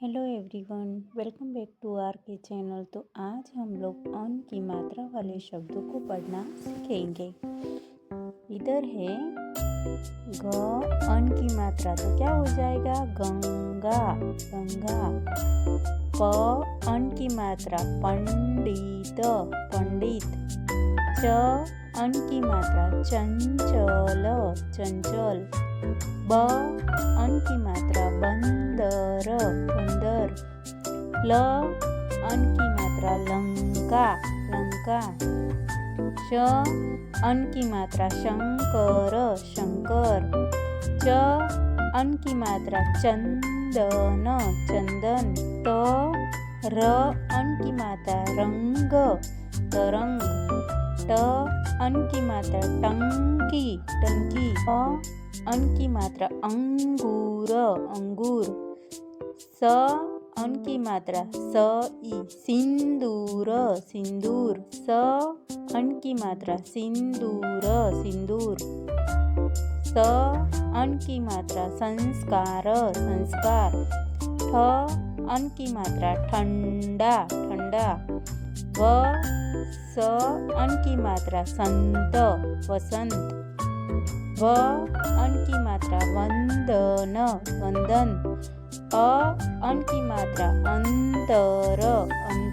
Hello everyone, welcome back to R K channel. तो आज हम लोग अन की मात्रा वाले शब्दों को पढ़ना सीखेंगे। इधर है ग, अन की मात्रा तो क्या हो जाएगा? गंगा, गंगा। प, अन की मात्रा पंडित, पंडित। च, अन की मात्रा चंचल, चंचल। ब, अन की मात्रा बंदर, बंदर। ल, अन की मात्रा लंका, लंका। श, अन की मात्रा शंकर, शंकर। च, अन की मात्रा चंदन, चंदन। त, र, अन की मात्रा रंग, तरंग। ट, अन की मात्रा टंकी, टंकी। अ, अन की मात्रा अंगूर, अंगूर। स, अन की मात्रा सई, सिंदूर, सिंदूर। स, अन की मात्रा सिंदूर, सिंदूर। स, अन की मात्रा संस्कार, संस्कार। ठ, अन की मात्रा ठंडा, ठंडा। व, स, अन की मात्रा संत, वसंत। व, अन की मात्रा वंदन, वंदन। अ, अन की मात्रा अंतर, अंतर।